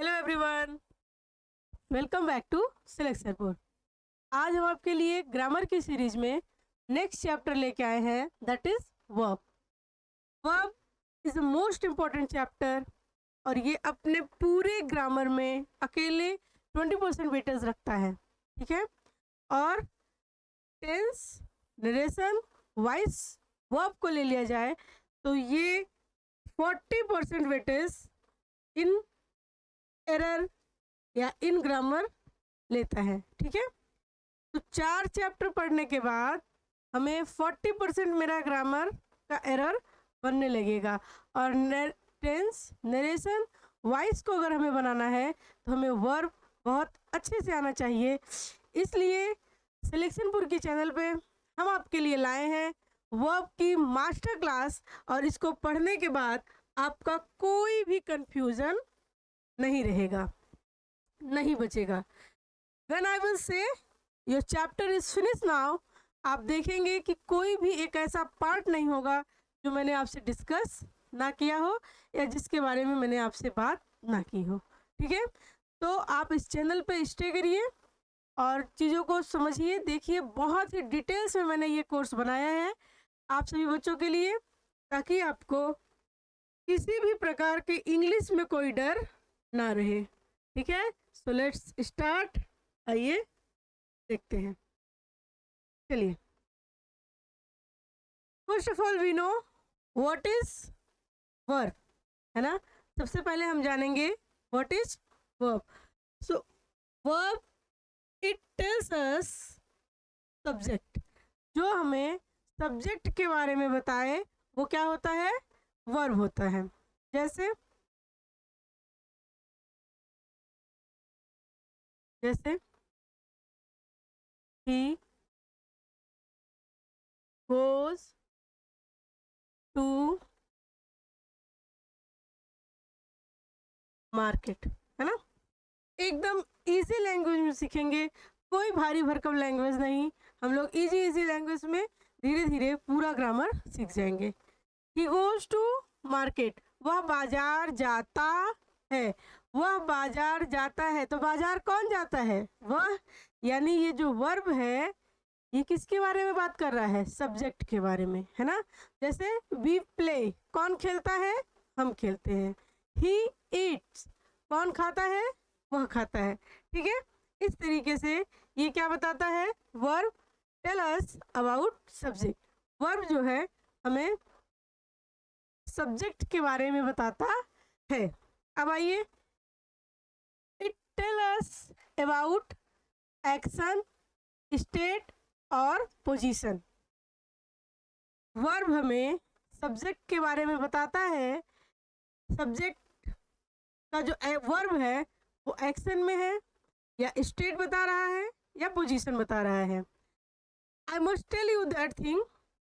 Hello everyone, welcome back to selection board. आज हम आपके लिए ग्रामर की सीरीज में नेक्स्ट चैप्टर लेके आए हैं, that is verb. Verb is the most important chapter और ये अपने पूरे ग्रामर में अकेले 20% वेटेज रखता है, ठीक है। और टेंस, नरेशन, वॉइस, वर्ब को ले लिया जाए तो ये 40% वेटेज इन एरर या इन ग्रामर लेता है, ठीक है। तो 4 चैप्टर पढ़ने के बाद हमें 40% मेरा ग्रामर का एरर बनने लगेगा। और टेंस, नरेशन, वॉइस को अगर हमें बनाना है तो हमें वर्ब बहुत अच्छे से आना चाहिए। इसलिए सिलेक्शनपुर के चैनल पे हम आपके लिए लाए हैं वर्ब की मास्टर क्लास, और इसको पढ़ने के बाद आपका कोई भी कंफ्यूजन नहीं रहेगा, नहीं बचेगा। When I will say your chapter is finished now, आप देखेंगे कि कोई भी एक ऐसा पार्ट नहीं होगा जो मैंने आपसे डिस्कस ना किया हो या जिसके बारे में मैंने आपसे बात ना की हो, ठीक है। तो आप इस चैनल पे स्टे करिए और चीज़ों को समझिए, देखिए। बहुत ही डिटेल्स में मैंने ये कोर्स बनाया है आप सभी बच्चों के लिए, ताकि आपको किसी भी प्रकार के इंग्लिश में कोई डर ना रहे, ठीक है। So let's start. आइए देखते हैं, चलिए। First of all we know what is verb, है ना। सबसे पहले हम जानेंगे what is verb. So verb it tells us subject. जो हमें सब्जेक्ट के बारे में बताए वो क्या होता है, वर्ब होता है। जैसे जैसे he goes to मार्केट, है ना। एकदम इजी लैंग्वेज में सीखेंगे, कोई भारी भरकम लैंग्वेज नहीं। हम लोग इजी लैंग्वेज में धीरे धीरे पूरा ग्रामर सीख जाएंगे। ही गोज टू मार्केट, वह बाजार जाता है। वह बाजार जाता है, तो बाजार कौन जाता है, वह। यानी ये जो वर्ब है ये किसके बारे में बात कर रहा है, सब्जेक्ट के बारे में, है ना। जैसे वी प्ले, कौन खेलता है, हम खेलते हैं। ही ईट्स, कौन खाता है, वह खाता है, ठीक है। इस तरीके से ये क्या बताता है, verb tell us about subject. Verb जो है हमें सब्जेक्ट के बारे में बताता है। अब आइए, it tell us about action, state और पोजीशन। वर्ब हमें सब्जेक्ट के बारे में बताता है। सब्जेक्ट का जो वर्ब है वो एक्शन में है, या स्टेट बता रहा है, या पोजीशन बता रहा है। I must tell you that thing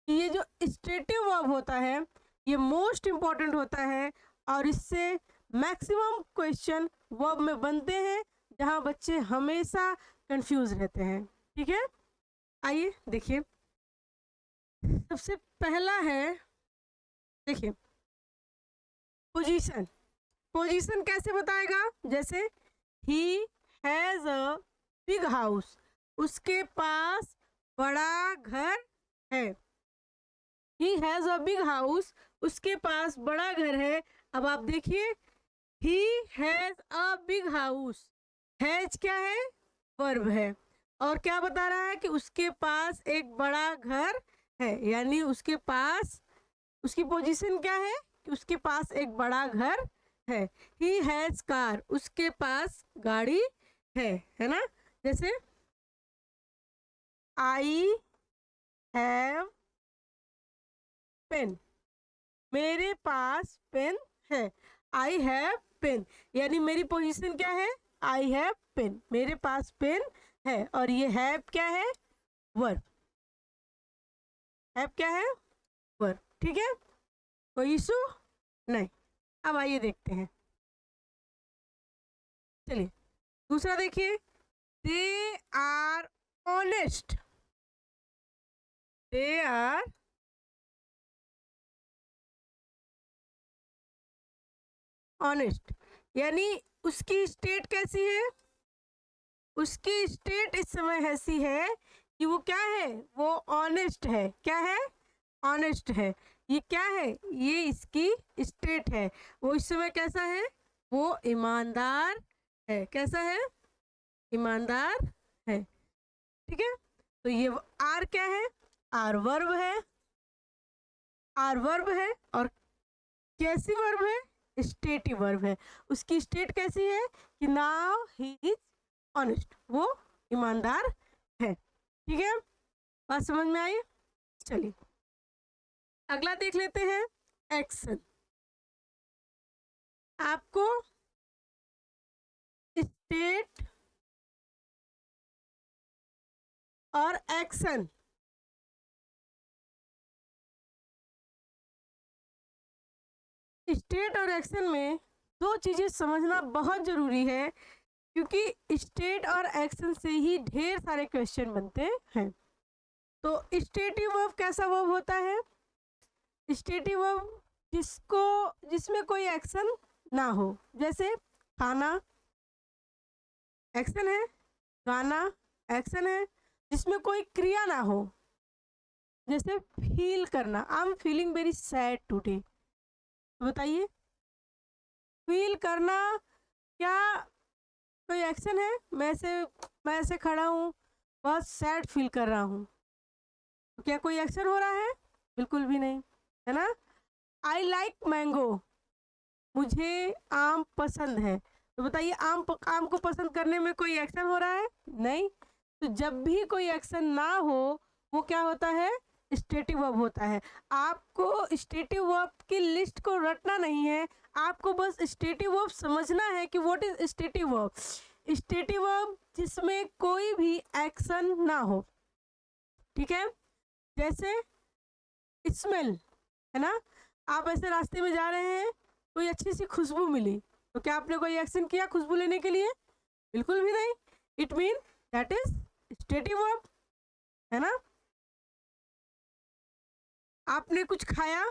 कि ये जो स्टेटिव वर्ब होता है ये मोस्ट इम्पॉर्टेंट होता है, और इससे मैक्सिमम क्वेश्चन वर्ब में बनते हैं जहाँ बच्चे हमेशा कंफ्यूज रहते हैं, ठीक है। आइए देखिए, सबसे पहला है, देखिए पोजीशन। पोजीशन कैसे बताएगा, जैसे he has a big house, उसके पास बड़ा घर है। He has a big house, उसके पास बड़ा घर है। अब आप देखिए, he has a big house, has क्या है, वर्ब है, और क्या बता रहा है कि उसके पास एक बड़ा घर है। यानी उसके पास, उसकी पोजीशन क्या है कि उसके पास एक बड़ा घर है। ही हैज़ कार, उसके पास गाड़ी है ना। जैसे आई हैव पेन, मेरे पास पेन है। आई हैव पेन, यानी मेरी पोजीशन क्या है, आई हैव पेन, मेरे पास पेन है। और ये हैव क्या है, वर्ब। हैव क्या है, वर्ब, ठीक है। कोई इशू नहीं। अब आइए देखते हैं, चलिए दूसरा देखिए। They are honest, they are honest, यानी उसकी स्टेट कैसी है? उसकी स्टेट इस समय ऐसी है कि वो क्या है? वो ऑनेस्ट है। क्या है? ऑनेस्ट है। ये क्या है? ये इसकी स्टेट है। वो इस समय कैसा है? वो ईमानदार है। कैसा है? ईमानदार है। ठीक है, तो ये आर क्या है? आर वर्ब है। आर वर्ब है और कैसी वर्ब है? स्टेटिव वर्ब है। उसकी स्टेट कैसी है? कि नाउ ही इज ऑनेस्ट, वो ईमानदार है। ठीक है, बात समझ में आई? चलिए अगला देख लेते हैं, एक्शन। आपको स्टेट और एक्शन, स्टेट और एक्शन में दो चीजें समझना बहुत जरूरी है, क्योंकि स्टेट और एक्शन से ही ढेर सारे क्वेश्चन बनते हैं। तो स्टेटिव वर्ब कैसा वर्ब होता है? स्टेटिव वर्ब जिसमें कोई एक्शन ना हो, जैसे खाना एक्शन है, गाना एक्शन है, जिसमें कोई क्रिया ना हो, जैसे फील करना, I am feeling very sad today. बताइए, फील करना क्या कोई एक्शन है? मैं ऐसे खड़ा हूँ, बहुत सैड फील कर रहा हूँ, तो क्या कोई एक्शन हो रहा है? बिल्कुल भी नहीं, है ना? आई लाइक मैंगो, मुझे आम पसंद है। तो बताइए, आम को पसंद करने में कोई एक्शन हो रहा है? नहीं। तो जब भी कोई एक्शन ना हो, वो क्या होता है? स्टेटिव वर्ब होता है। आपको स्टेटिव वर्ब की लिस्ट को रटना नहीं है, आपको बस स्टेटिव वर्ब समझना है कि what is stative verb. Stative verb जिसमें कोई भी एक्शन ना हो। ठीक है, जैसे स्मेल, है ना? आप ऐसे रास्ते में जा रहे हैं, कोई अच्छी सी खुशबू मिली, तो क्या आपने कोई एक्शन किया खुशबू लेने के लिए? बिल्कुल भी नहीं। It mean that is stative verb, है ना? आपने कुछ खाया,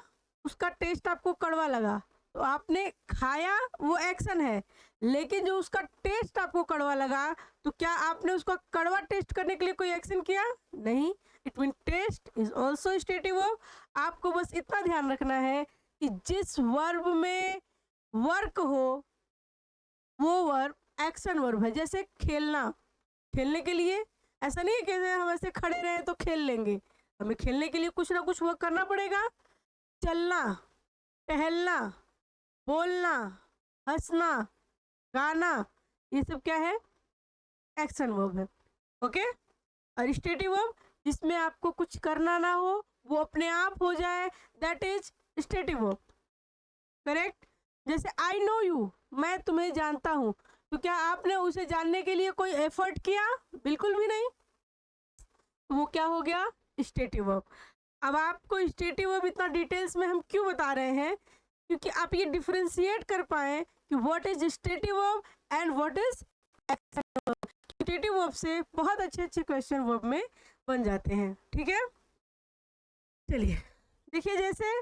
उसका टेस्ट आपको कड़वा लगा, तो आपने खाया, वो एक्शन है, लेकिन जो उसका टेस्ट आपको कड़वा लगा, तो क्या आपने उसका कड़वा टेस्ट करने के लिए कोई एक्शन किया? नहीं। It mean taste is also stative verb. आपको बस इतना ध्यान रखना है कि जिस वर्ब में वर्क हो, वो वर्ब एक्शन वर्ब है। जैसे खेलना, खेलने के लिए ऐसा नहीं है कि हम ऐसे खड़े रहे तो खेल लेंगे, हमें खेलने के लिए कुछ ना कुछ वर्क करना पड़ेगा। चलना, टहलना, बोलना, हंसना, गाना, ये सब क्या है? एक्शन वर्ब है। ओके, और स्टेटिव वर्ब जिसमें आपको कुछ करना ना हो, वो अपने आप हो जाए, that is stative verb. Correct? जैसे आई नो यू, मैं तुम्हें जानता हूँ, तो क्या आपने उसे जानने के लिए कोई एफर्ट किया? बिल्कुल भी नहीं। तो वो क्या हो गया? Stative verb. अब आपको स्टेटिव वर्ब इतना डिटेल्स में हम क्यों बता रहे हैं? क्योंकि आप ये डिफरेंशिएट कर पाए कि what is stative verb and what is action verb. Stative verb से बहुत अच्छे अच्छे क्वेश्चन वर्ब में बन जाते हैं। ठीक है, चलिए देखिए, जैसे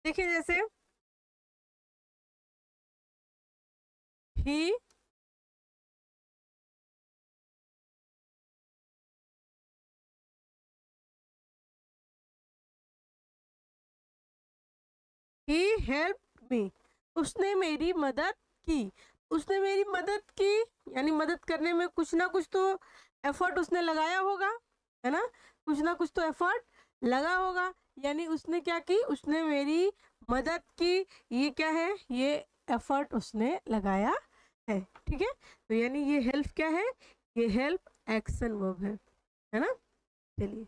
देखिए जैसे ही हेल्प मी, उसने मेरी मदद की। उसने मेरी मदद की, यानी मदद करने में कुछ ना कुछ तो एफर्ट उसने लगाया होगा, है ना? कुछ ना कुछ तो एफर्ट लगा होगा, यानी उसने क्या की? उसने मेरी मदद की। ये क्या है? ये एफर्ट उसने लगाया है। ठीक है, तो यानी ये हेल्प क्या है? ये हेल्प एक्शन वर्ब है ना? चलिए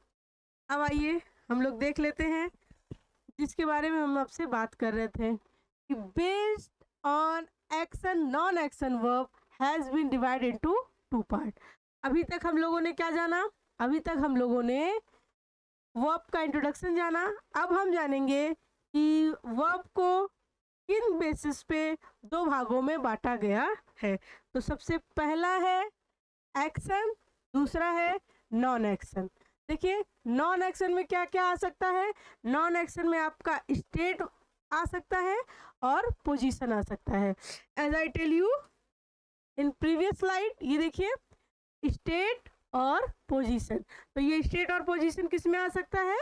अब आइए हम लोग देख लेते हैं जिसके बारे में हम आपसे बात कर रहे थे कि based on action non action verb has been divided into two part. अभी तक हम लोगों ने क्या जाना? अभी तक हम लोगों ने वर्ब का इंट्रोडक्शन जाना। अब हम जानेंगे कि वर्ब को किन बेसिस पे दो भागों में बांटा गया है। तो सबसे पहला है एक्शन दूसरा है नॉन एक्शन। देखिए नॉन एक्शन में क्या क्या आ सकता है, नॉन एक्शन में आपका स्टेट आ सकता है और पोजीशन आ सकता है। As I tell you in previous slide, ये देखिए स्टेट और पोजीशन, तो ये स्टेट और पोजीशन किस में आ सकता है,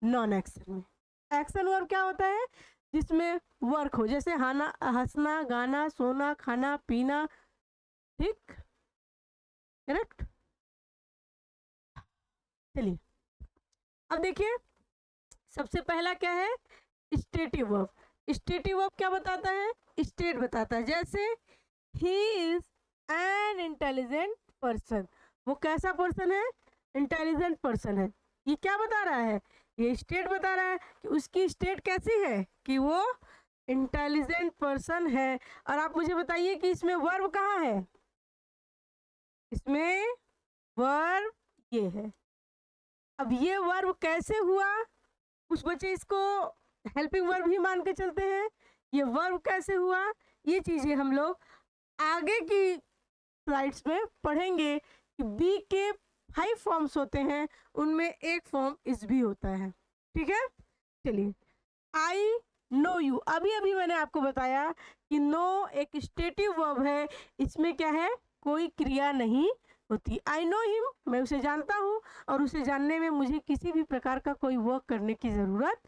नॉन एक्शन में। एक्शन वर्ब क्या होता है, जिसमें वर्क हो, जैसे हंसना, गाना, सोना, खाना, पीना, ठीक, करेक्ट। चलिए अब देखिए सबसे पहला क्या है, स्टेटिव वर्ब। स्टेटिव वर्ब क्या बताता है, स्टेट बताता है। जैसे he is an intelligent person, वो कैसा पर्सन है, इंटेलिजेंट पर्सन है। ये क्या बता रहा है, ये स्टेट बता रहा है कि उसकी स्टेट कैसी है, कि वो इंटेलिजेंट पर्सन है। और आप मुझे बताइए कि इसमें वर्ब कहाँ है, इसमें वर्ब ये है। अब ये वर्ब कैसे हुआ, कुछ बच्चे इसको हेल्पिंग वर्ब ही मान के चलते हैं। ये वर्ब कैसे हुआ, ये चीजें हम लोग आगे की स्लाइड्स में पढ़ेंगे कि बी के 5 फॉर्म्स होते हैं, उनमें एक फॉर्म इस भी होता है, ठीक है। चलिए आई नो यू, अभी अभी मैंने आपको बताया कि नो एक स्टेटिव वर्ब है, इसमें क्या है, कोई क्रिया नहीं होती। आई नो हिम, मैं उसे जानता हूँ और उसे जानने में मुझे किसी भी प्रकार का कोई वर्क करने की ज़रूरत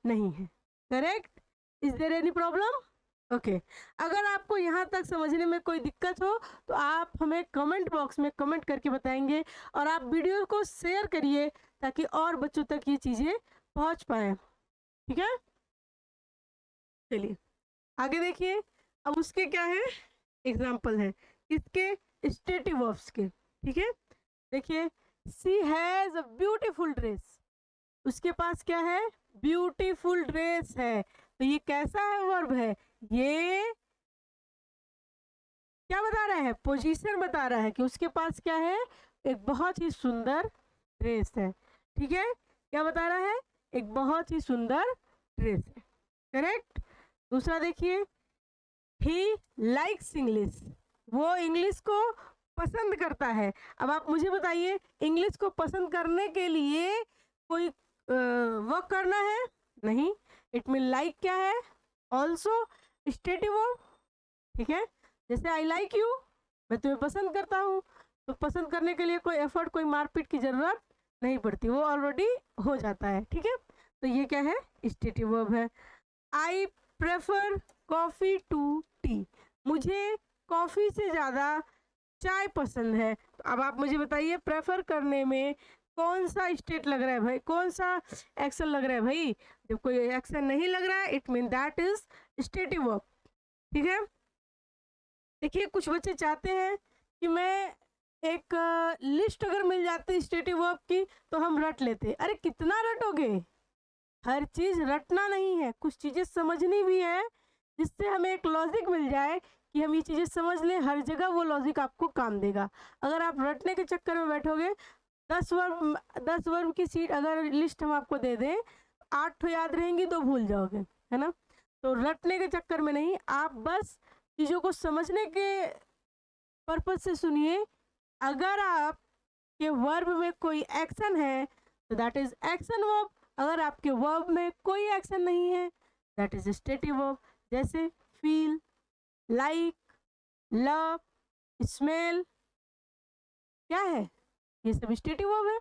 नहीं है, correct. Is there any problem, okay. अगर आपको यहाँ तक समझने में कोई दिक्कत हो तो आप हमें कमेंट बॉक्स में कमेंट करके बताएंगे, और आप वीडियो को शेयर करिए ताकि और बच्चों तक ये चीज़ें पहुँच पाए, ठीक है। चलिए आगे देखिए, अब उसके क्या है, एग्जाम्पल है किसके, स्टेटिव वर्ब्स के, ठीक है। देखिए सी हैज़ अ ब्यूटीफुल ड्रेस, उसके पास क्या है, ब्यूटीफुल ड्रेस है, तो ये कैसा है वर्ब है, ये क्या बता रहा है, पोजीशन बता रहा है कि उसके पास क्या है, एक बहुत ही सुंदर ड्रेस है, ठीक है। क्या बता रहा है, एक बहुत ही सुंदर ड्रेस है, करेक्ट। दूसरा देखिए, ही लाइक्स इंग्लिश, वो इंग्लिश को पसंद करता है। अब आप मुझे बताइए, इंग्लिश को पसंद करने के लिए कोई वर्क करना है, नहीं। इट मीन लाइक क्या है, ऑल्सो स्टेटिव वर्ब, ठीक है। जैसे आई लाइक यू, मैं तुम्हें पसंद करता हूँ, तो पसंद करने के लिए कोई एफर्ट, कोई मारपीट की ज़रूरत नहीं पड़ती, वो ऑलरेडी हो जाता है, ठीक है। तो ये क्या है, स्टेटिव वर्ब है। I prefer coffee to tea, मुझे कॉफ़ी से ज़्यादा चाय पसंद है। तो अब आप मुझे बताइए, प्रेफर करने में कौन सा स्टेट लग रहा है भाई, कौन सा एक्शन लग रहा है भाई, जब कोई एक्शन नहीं लग रहा है it mean that is stative verb, ठीक है। देखिए कुछ बच्चे चाहते हैं कि मैं एक लिस्ट अगर मिल जाती स्टेटिव वर्ब की तो हम रट लेते, अरे कितना रटोगे, हर चीज़ रटना नहीं है, कुछ चीज़ें समझनी भी है, जिससे हमें एक लॉजिक मिल जाए कि हम ये चीज़ें समझ लें, हर जगह वो लॉजिक आपको काम देगा। अगर आप रटने के चक्कर में बैठोगे, 10 वर्ब की सीट अगर लिस्ट हम आपको दे दें, 8 तो याद रहेंगी, 2 भूल जाओगे, है ना। तो रटने के चक्कर में नहीं, आप बस चीज़ों को समझने के पर्पज से सुनिए। अगर आप के वर्ब में कोई एक्शन है तो दैट इज एक्शन वर्ब, अगर आपके वर्ब में कोई एक्शन नहीं है दैट इज स्टेटिव वर्ब। जैसे फील, लाइक, लव, स्मेल, क्या है, ये सब स्टेटिव वर्ब है,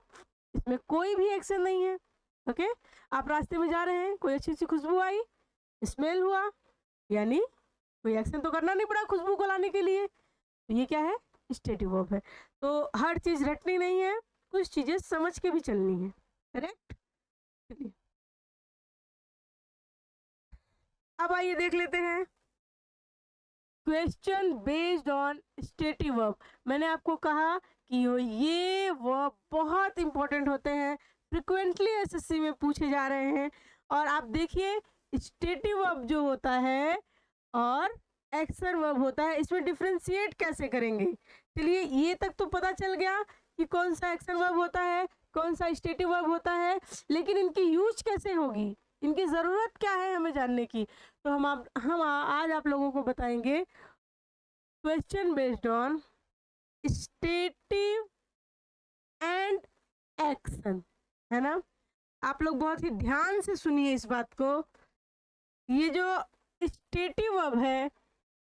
इसमें कोई भी एक्शन नहीं है, ओके। आप रास्ते में जा रहे हैं, कोई अच्छी सी खुशबू आई, स्मेल हुआ, यानी कोई एक्शन तो करना नहीं पड़ा खुशबू को लाने के लिए, तो ये क्या है, स्टेटिव वर्ब है। तो हर चीज़ रटनी नहीं है, कुछ चीज़ें समझ के भी चलनी है, करेक्ट। चलिए अब आइए देख लेते हैं question based on stative verb. मैंने आपको कहा कि ये वर्ब बहुत इंपॉर्टेंट होते हैं, फ्रिक्वेंटली एसएससी में पूछे जा रहे हैं। और आप देखिए स्टेटिव वर्ब जो होता है और एक्शन वर्ब होता है, इसमें डिफ्रेंशिएट कैसे करेंगे। चलिए ये तक तो पता चल गया कि कौन सा एक्शन वर्ब होता है, कौन सा स्टेटिव वर्ब होता है, लेकिन इनकी यूज कैसे होगी, इनकी ज़रूरत क्या है हमें जानने की। तो हम आज आप लोगों को बताएंगे question based on stative and action, है ना। आप लोग बहुत ही ध्यान से सुनिए इस बात को। ये जो स्टेटिव वर्ब है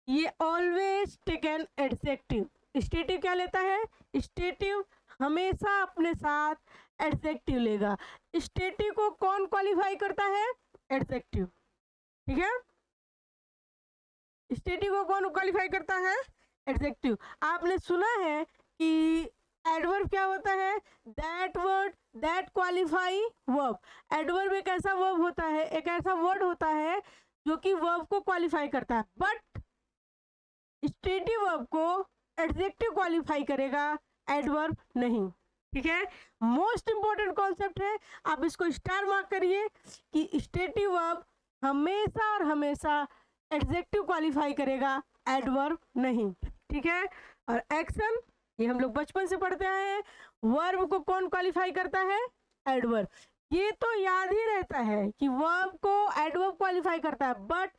ये always take an adjective. Stative क्या लेता है? स्टेटिव हमेशा अपने साथ एडजेक्टिव लेगा। स्टेटिव को कौन क्वालिफाई करता है? एडजेक्टिव, ठीक है। स्टेटिव को कौन क्वालिफाई करता है? एडजेक्टिव। आपने सुना है कि एडवर्ब क्या होता है? That word that qualify verb. Adverb एक ऐसा वर्ब होता है, एक ऐसा वर्ड होता है जो कि वर्ब को क्वालिफाई करता है, बट स्टेटिव वर्ब को एडजेक्टिव क्वालिफाई करेगा, एडवर्ब नहीं, ठीक है। मोस्ट इंपॉर्टेंट कॉन्सेप्ट है, आप इसको स्टार मार्क करिए कि स्टेटिव वर्ब हमेशा और हमेशा एडजेक्टिव क्वालिफाई करेगा, एडवर्ब नहीं, ठीक है। और एक्शन ये हम लोग बचपन से पढ़ते आए हैं, वर्ब को कौन क्वालिफाई करता है? एडवर्ब। ये तो याद ही रहता है कि वर्ब को एडवर्ब क्वालिफाई करता है, बट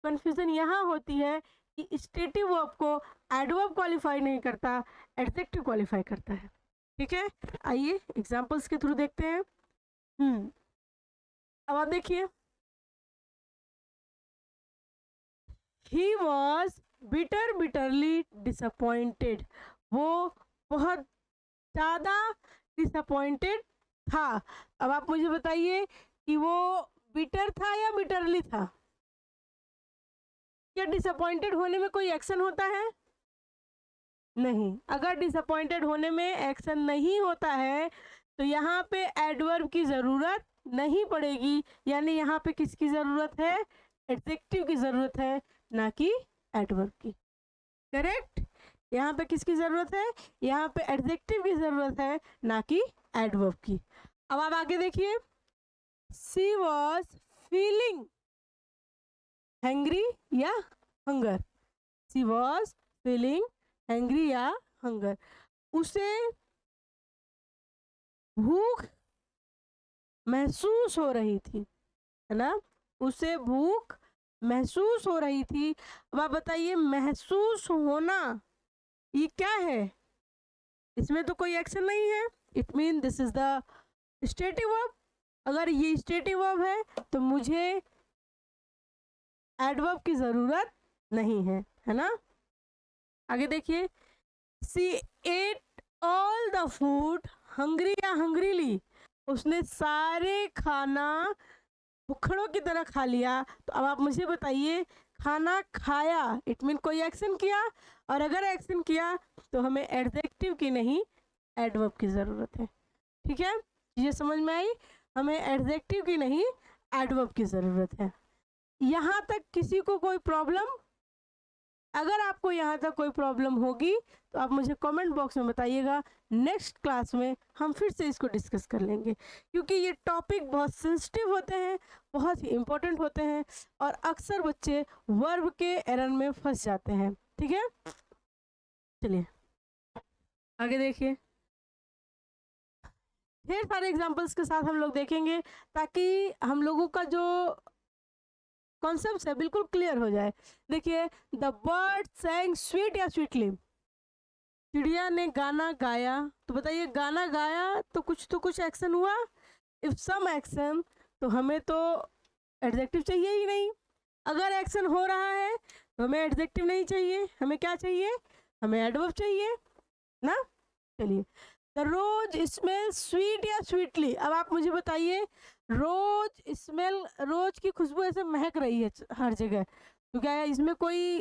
कंफ्यूजन यहाँ होती है कि स्टेटिव वर्ब को एडवर्ब क्वालिफाई नहीं करता, एडजेक्टिव क्वालिफाई करता है, ठीक है। आइए एग्जांपल्स के थ्रू देखते हैं। अब आप देखिए, ही वॉज बिटरली डिसअपॉइंटेड। वो बहुत ज़्यादा डिसअपॉइंटेड था। अब आप मुझे बताइए कि वो बिटर था या बिटरली था? क्या डिसअपॉइंटेड होने में कोई एक्शन होता है? नहीं। अगर डिसअपॉइंटेड होने में एक्शन नहीं होता है तो यहाँ पे एडवर्ब की ज़रूरत नहीं पड़ेगी, यानी यहाँ पे किसकी ज़रूरत है? एडजेक्टिव की ज़रूरत है, ना कि एडवर्ब की। करेक्ट। यहाँ पे किसकी ज़रूरत है? यहाँ पे एडजेक्टिव की ज़रूरत है, ना कि एडवर्ब की। अब आप आगे देखिए, शी वॉज फीलिंग हैंग्री या hunger. She was feeling hangry या हंगर। उसे भूख महसूस हो रही थी, है ना। उसे भूख महसूस हो रही थी। अब आप बताइए, महसूस होना ये क्या है? इसमें तो कोई एक्शन नहीं है, it mean this is the stative verb. अगर ये स्टेटिव वर्ब है तो मुझे एडवर्ब की ज़रूरत नहीं है, है ना। आगे देखिए, see ate all the food hungry या हंग्रीली। उसने सारे खाना भुखड़ों की तरह खा लिया। तो अब आप मुझे बताइए, खाना खाया इट मीन कोई एक्शन किया, और अगर एक्शन किया तो हमें एडजेक्टिव की नहीं एडवर्ब की ज़रूरत है, ठीक है। ये समझ में आई? हमें एडजेक्टिव की नहीं एडवर्ब की ज़रूरत है। यहाँ तक किसी को कोई प्रॉब्लम? अगर आपको यहाँ तक कोई प्रॉब्लम होगी तो आप मुझे कमेंट बॉक्स में बताइएगा। नेक्स्ट क्लास में हम फिर से इसको डिस्कस कर लेंगे, क्योंकि ये टॉपिक बहुत सेंसिटिव होते हैं, बहुत ही इम्पोर्टेंट होते हैं, और अक्सर बच्चे वर्ब के एरर में फंस जाते हैं, ठीक है। चलिए आगे देखिए, ढेर सारे एग्जाम्पल्स के साथ हम लोग देखेंगे ताकि हम लोगों का जो कॉन्सेप्ट है बिल्कुल क्लियर हो जाए। देखिए, द बर्ड सैंग स्वीट या स्वीटली। चिड़िया ने गाना गाया। तो बताइए, गाना गाया तो कुछ एक्शन हुआ। इफ सम एक्शन, तो हमें तो एडजेक्टिव चाहिए ही नहीं। अगर एक्शन हो रहा है तो हमें एडजेक्टिव नहीं चाहिए, हमें क्या चाहिए? हमें एडवर्ब चाहिए ना। चलिए, द रोज स्मेल स्वीट या स्वीटली। अब आप मुझे बताइए, रोज स्मेल, रोज की खुशबू ऐसे महक रही है हर जगह, तो क्या है इसमें कोई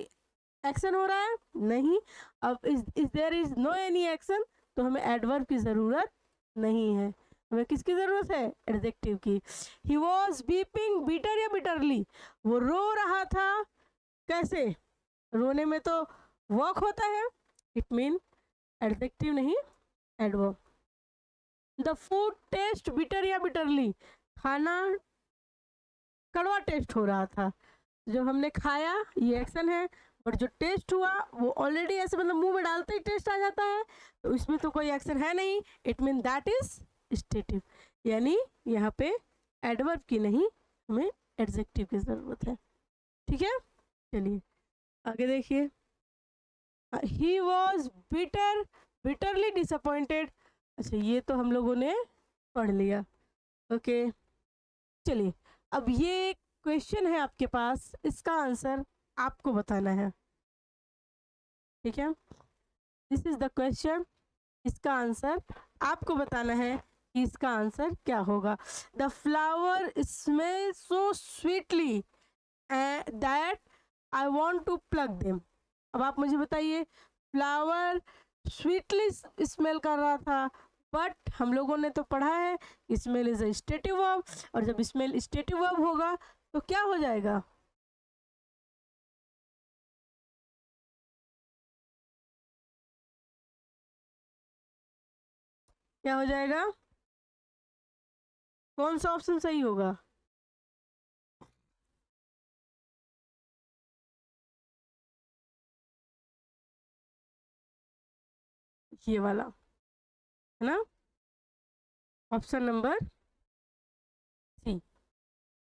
एक्शन हो रहा है? नहीं। अब is there is no any action, तो हमें एडवर्ब की ज़रूरत नहीं है, हमें किसकी ज़रूरत है? एडजेक्टिव की। ही वॉज बीपिंग बिटर या बिटरली। वो रो रहा था। कैसे? रोने में तो वर्क होता है, इट मीन एडजेक्टिव नहीं adverb. The food taste bitter या बिटरली। खाना कड़वा टेस्ट हो रहा था। जो हमने खाया ये एक्शन है, और जो टेस्ट हुआ वो ऑलरेडी ऐसे मतलब मुंह में डालते ही टेस्ट आ जाता है, तो इसमें तो कोई एक्शन है नहीं, it mean that is stative. यानी यहाँ पे एडवर्ब की नहीं, हमें एडजेक्टिव की ज़रूरत है, ठीक है। चलिए आगे देखिए, ही वॉज बिटरली डिसअपॉइंटेड। अच्छा, ये तो हम लोगों ने पढ़ लिया। ओके, चलिए अब ये क्वेश्चन है आपके पास, इसका आंसर आपको बताना है। ठीक है, दिस इज द क्वेश्चन, इसका आंसर आपको बताना है कि इसका आंसर क्या होगा। The flower smell so sweetly that I want to pluck them. अब आप मुझे बताइए, फ्लावर स्वीटली स्मेल कर रहा था, बट हम लोगों ने तो पढ़ा है smell is a stative verb, और जब स्मेल स्टेटिव वर्ब होगा तो क्या हो जाएगा? क्या हो जाएगा? कौन सा ऑप्शन सही होगा? ये वाला, है ना, option number C,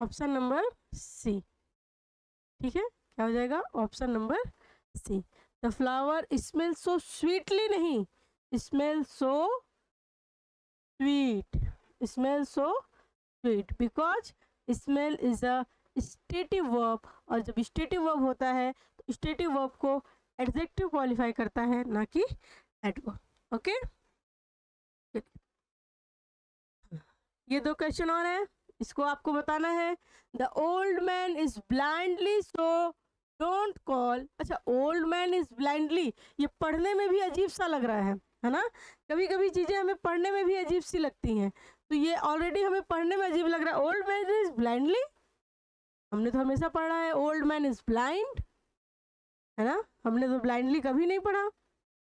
option number C. ठीक है, क्या हो जाएगा? Option number C. The flower smell so sweetly, नहीं, smell so sweet, smell so sweet, because smell is a stative verb, और जब स्टेटिव वर्ब होता है तो स्टेटिव वर्ब को एडजेक्टिव क्वालिफाई करता है, ना कि एडवर्ब। ओके, ये दो क्वेश्चन और हैं, इसको आपको बताना है। The old man is blindly so don't call. अच्छा, ओल्ड मैन इज ब्लाइंडली, ये पढ़ने में भी अजीब सा लग रहा है ना? कभी कभी चीज़ें हमें पढ़ने में भी अजीब सी लगती हैं, तो ये ऑलरेडी हमें पढ़ने में अजीब लग रहा है। ओल्ड मैन इज ब्लाइंडली, हमने तो हमेशा पढ़ा है ओल्ड मैन इज ब्लाइंड, है ना? हमने तो ब्लाइंडली कभी नहीं पढ़ा,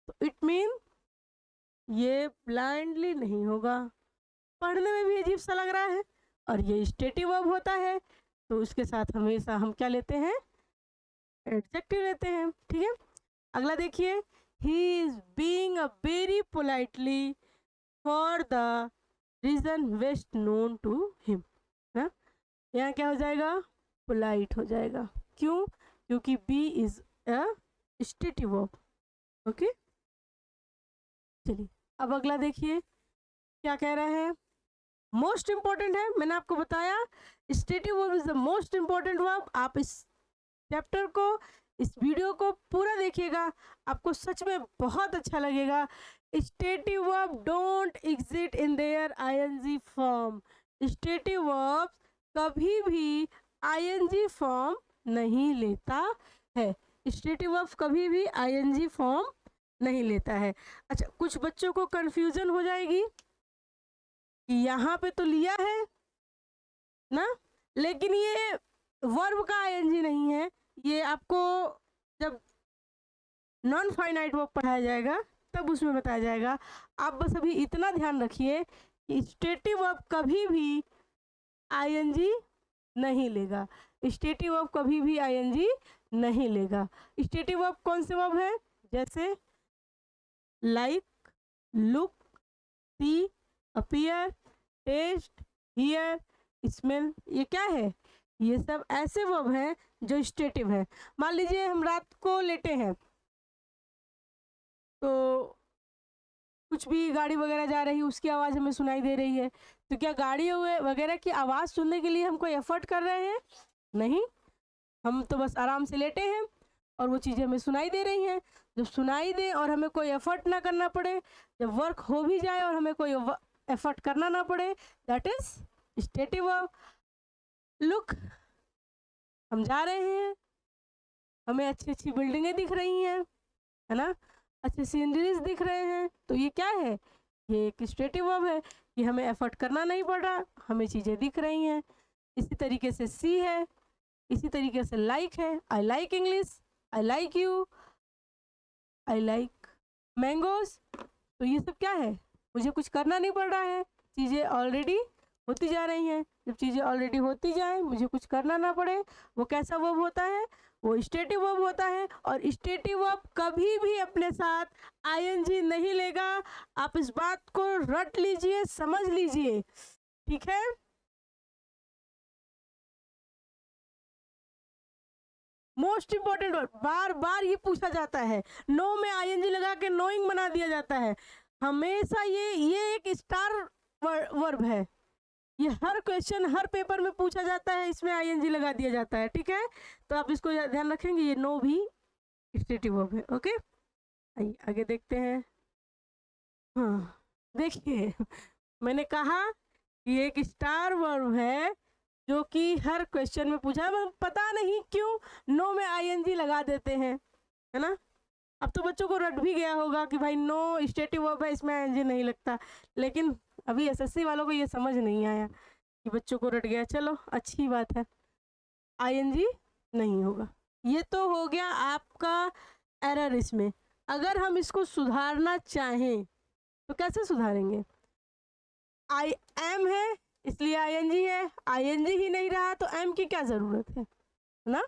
तो इट मीन ये ब्लाइंडली नहीं होगा, पढ़ने में भी अजीब सा लग रहा है, और ये स्टेटिव वर्ब होता है, तो उसके साथ हमेशा हम क्या लेते हैं? एडजेक्टिव लेते हैं। ठीक है, अगला देखिए, he is being a very politely for the reason best known to him, ना, यहाँ क्या हो जाएगा? पोलाइट हो जाएगा। क्यों? क्योंकि be is a stative verb. Okay, चलिए अब अगला देखिए क्या कह रहा है। मोस्ट इंपॉर्टेंट है, मैंने आपको बताया stative verb is the most important verb. आप इस चैप्टर को, इस वीडियो को पूरा देखिएगा, आपको सच में बहुत अच्छा लगेगा। Stative verb don't exist in their ING form. Stative verb कभी भी आईएनजी फॉर्म नहीं लेता है। स्टेटिव वर्ब कभी भी आईएनजी फॉर्म नहीं लेता है। अच्छा, कुछ बच्चों को कंफ्यूजन हो जाएगी कि यहाँ पे तो लिया है ना, लेकिन ये वर्ब का आईएनजी नहीं है। ये आपको जब नॉन फाइनाइट वर्ब पढ़ाया जाएगा तब उसमें बताया जाएगा। आप बस अभी इतना ध्यान रखिए कि स्टेटिव वर्ब कभी भी आईएनजी नहीं लेगा। स्टेटिव वर्ब कभी भी आईएनजी नहीं लेगा। स्टेटिव वर्ब कौन से वर्ब है? जैसे like, look, see, appear, taste, hear, smell, ये क्या है? ये सब ऐसे वर्ब हैं जो स्टेटिव है। मान लीजिए हम रात को लेटे हैं, तो कुछ भी गाड़ी वगैरह जा रही है उसकी आवाज़ हमें सुनाई दे रही है, तो क्या गाड़ी वगैरह की आवाज़ सुनने के लिए हम कोई एफर्ट कर रहे हैं? नहीं, हम तो बस आराम से लेटे हैं और वो चीज़ें हमें सुनाई दे रही हैं। जब सुनाई दे और हमें कोई एफर्ट ना करना पड़े, जब वर्क हो भी जाए और हमें कोई एफर्ट करना ना पड़े, that is stative verb. Look, हम जा रहे हैं, हमें अच्छी अच्छी बिल्डिंगें दिख रही हैं, है ना, अच्छे सीनरीज दिख रहे हैं, तो ये क्या है? ये एक स्टेटिव वर्ब है कि हमें एफर्ट करना नहीं पड़ रहा, हमें चीज़ें दिख रही हैं। इसी तरीके से सी है, इसी तरीके से लाइक है, I like English, I like you, I like mangoes. तो ये सब क्या है? मुझे कुछ करना नहीं पड़ रहा है, चीज़ें ऑलरेडी होती जा रही हैं। जब चीज़ें ऑलरेडी होती जाए, मुझे कुछ करना ना पड़े, वो कैसा वर्ब होता है? वो स्टेटिव वर्ब होता है। और स्टेटिव वर्ब कभी भी अपने साथ आईएनजी नहीं लेगा। आप इस बात को रट लीजिए, समझ लीजिए, ठीक है? मोस्ट इंपॉर्टेंट वर्ड, बार बार ये पूछा जाता है, नो में आईएनजी लगा के नोइंग बना दिया जाता है। हमेशा ये एक स्टार वर्ब है, ये हर क्वेश्चन हर पेपर में पूछा जाता है, इसमें आईएनजी लगा दिया जाता है, ठीक है। तो आप इसको ध्यान रखेंगे, ये नो भी स्टेटिव वर्ब है। ओके, आइए आगे देखते हैं। हाँ देखिए, मैंने कहा कि एक स्टार वर्ब है जो कि हर क्वेश्चन में पूछा है, पता नहीं क्यों नो में आईएनजी लगा देते हैं, है ना। अब तो बच्चों को रट भी गया होगा कि भाई नो स्टेटिव वर्ब है, इसमें आईएनजी नहीं लगता, लेकिन अभी एसएससी वालों को ये समझ नहीं आया कि बच्चों को रट गया। चलो अच्छी बात है, आईएनजी नहीं होगा। ये तो हो गया आपका एरर इसमें। अगर हम इसको सुधारना चाहें तो कैसे सुधारेंगे? आई एम है इसलिए आईएनजी है, आईएनजी ही नहीं रहा तो एम की क्या ज़रूरत है ना।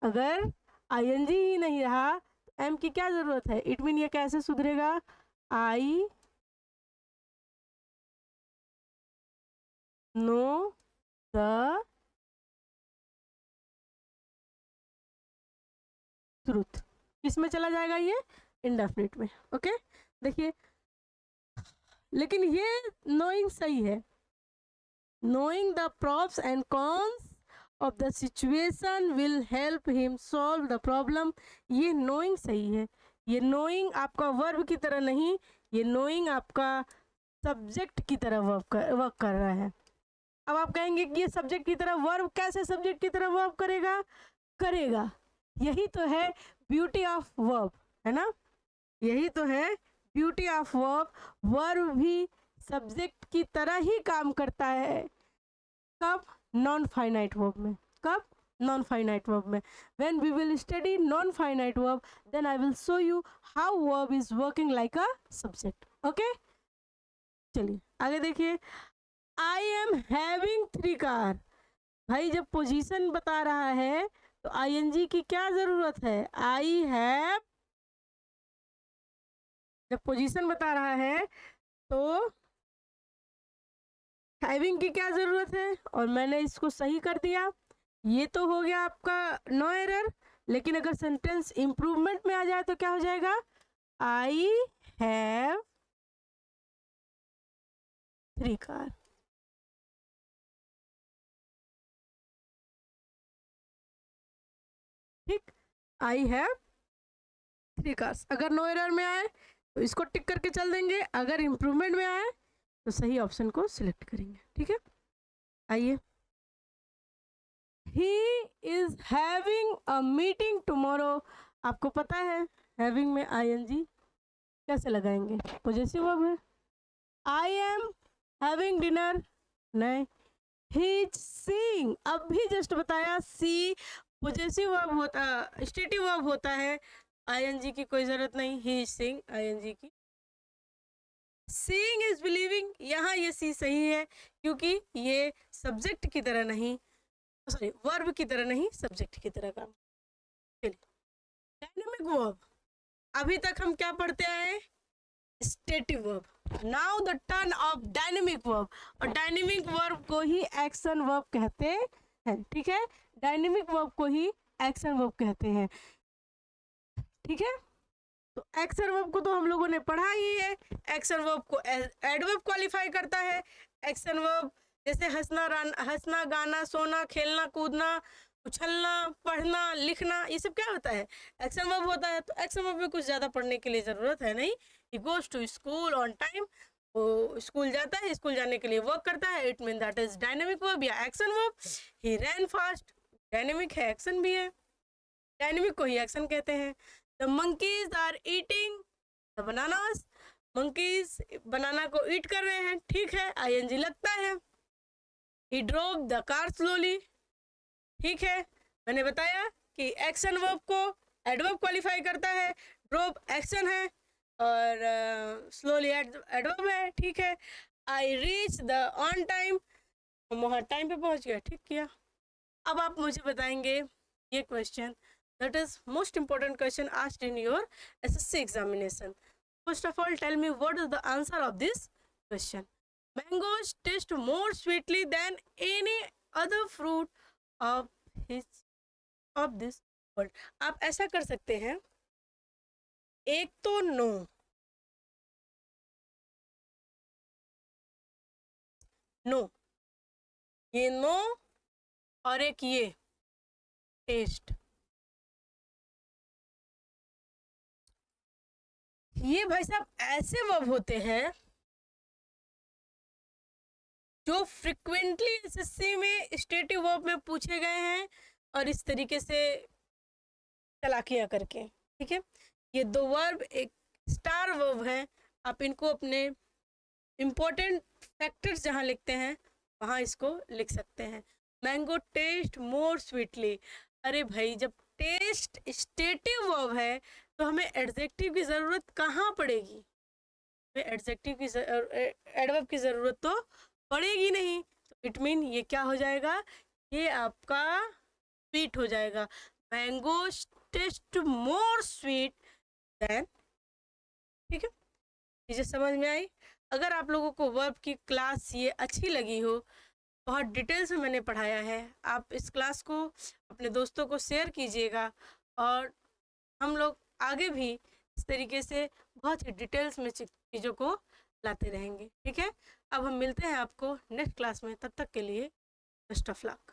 अगर आईएनजी ही नहीं रहा तो एम की क्या ज़रूरत है। इट मीन ये कैसे सुधरेगा? आई नो द ट्रूथ, किसमें चला जाएगा ये? इंडेफिनिट में। ओके देखिए, लेकिन ये नोइंग सही है, knowing the pros and cons of the situation will help him solve the problem। ये knowing सही है, ये knowing आपका वर्ब की तरह नहीं, ये knowing आपका सब्जेक्ट की तरह वर्क कर रहा है। अब आप कहेंगे कि ये सब्जेक्ट की तरह वर्ब कैसे सब्जेक्ट की तरह वर्ब करेगा? यही तो है ब्यूटी ऑफ वर्ब, है ना, यही तो है ब्यूटी ऑफ वर्ब। वर्ब भी सब्जेक्ट की तरह ही काम करता है। कब? नॉन फाइनाइट वर्ब में। कब? नॉन फाइनाइट वर्ब में। When we will study non finite verb then I will show you how verb is working like a subject. Okay चलिए आगे देखिए। I am having 3 car. भाई जब पोजीशन बता रहा है तो आईएनजी की क्या जरूरत है? आई हैव, जब पोजीशन बता रहा है तो हैविंग की क्या ज़रूरत है, और मैंने इसको सही कर दिया। ये तो हो गया आपका नो एरर। लेकिन अगर सेंटेंस इंप्रूवमेंट में आ जाए तो क्या हो जाएगा? I have 3 car. ठीक, आई हैव 3 कार्स। अगर नो एरर में आए तो इसको टिक करके चल देंगे, अगर इंप्रूवमेंट में आए तो सही ऑप्शन को सिलेक्ट करेंगे। ठीक है, आइए। He is having a meeting tomorrow. आपको पता है हैविंग में आईएनजी कैसे लगाएंगे? पॉजेसिव वर्ब है। आई एम हैविंग डिनर, नहीं। ही इज सीइंग, अब भी जस्ट बताया, सी पॉजेसिव वर्ब होता, स्टेटिव वर्ब होता है, आईएनजी की कोई जरूरत नहीं। ही इज सीइंग आईएनजी की। सीइंग इज बिलीविंग, यहाँ ये सी सही है क्योंकि ये सब्जेक्ट की तरह नहीं, सॉरी वर्ब की तरह नहीं, सब्जेक्ट की तरह काम। चलिए डायनेमिक वर्ब, अभी तक हम क्या पढ़ते आए? Stative verb. Now the turn off dynamic verb, और डायनेमिक वर्ब को ही एक्शन वर्ब कहते हैं। ठीक है, डायनेमिक वर्ब को ही एक्शन वर्ब कहते हैं। ठीक है, तो एक्शन वर्ब को तो हम लोगों ने पढ़ा ही है। एक्शन वर्ब को एडवर्ब क्वालिफाई करता है। एक्शन वर्ब जैसे हंसना, गाना, सोना, खेलना, कूदना, उछलना, पढ़ना, लिखना, ये सब क्या होता है? एक्शन वर्ब होता है। तो एक्शन वर्ब में कुछ ज़्यादा पढ़ने के लिए ज़रूरत है नहीं। He goes to school on time, वो स्कूल जाता है, स्कूल जाने के लिए वर्क करता है, it mean that is dynamic verb या action verb. He ran fast, dynamic है, एक्शन भी है, डायनेमिक को ही एक्शन कहते हैं। The monkeys are eating the bananas, monkeys banana को ईट कर रहे हैं, ठीक है, आईएनजी लगता है। ही ड्रोव द कार स्लोली, ठीक है, मैंने बताया कि एक्शन वर्ब को एडवर्ब क्वालिफाई करता है, ड्रोव एक्शन है और स्लोली एडवर्ब है, ठीक है। I reach the on time, हम वहाँ टाइम पे पहुँच गया, ठीक किया। अब आप मुझे बताएंगे ये question, that is most important question asked in your SSC examination. First of all, tell me what is the answer of this question. Mangoes taste more sweetly than any other fruit of this world. आप ऐसा कर सकते हैं, एक तो no, no, ये no और एक ये टेस्ट। ये भाई साहब ऐसे वर्ब होते हैं जो फ्रिक्वेंटली एसएससी में स्टेटिव वर्ब में पूछे गए हैं और इस तरीके से चालाकियां करके, ठीक है। ये दो वर्ब एक स्टार वर्ब है, आप इनको अपने इम्पोर्टेंट फैक्टर्स जहाँ लिखते हैं वहाँ इसको लिख सकते हैं। मैंगो टेस्ट मोर स्वीटली, अरे भाई जब टेस्ट स्टेटिव वर्ब है तो हमें एडजेक्टिव की ज़रूरत कहाँ पड़ेगी, हमें एडजेक्टिव की एडवर्ब की ज़रूरत तो पड़ेगी नहीं। तो इट मीन ये क्या हो जाएगा, ये आपका स्वीट हो जाएगा। Mango taste more sweet than, ठीक है। चीज़ें समझ में आई। अगर आप लोगों को वर्ब की क्लास ये अच्छी लगी हो, बहुत डिटेल्स में मैंने पढ़ाया है, आप इस क्लास को अपने दोस्तों को शेयर कीजिएगा और हम लोग आगे भी इस तरीके से बहुत ही डिटेल्स में चीज़ों को लाते रहेंगे, ठीक है। अब हम मिलते हैं आपको नेक्स्ट क्लास में, तब तक के लिए बेस्ट ऑफ लक।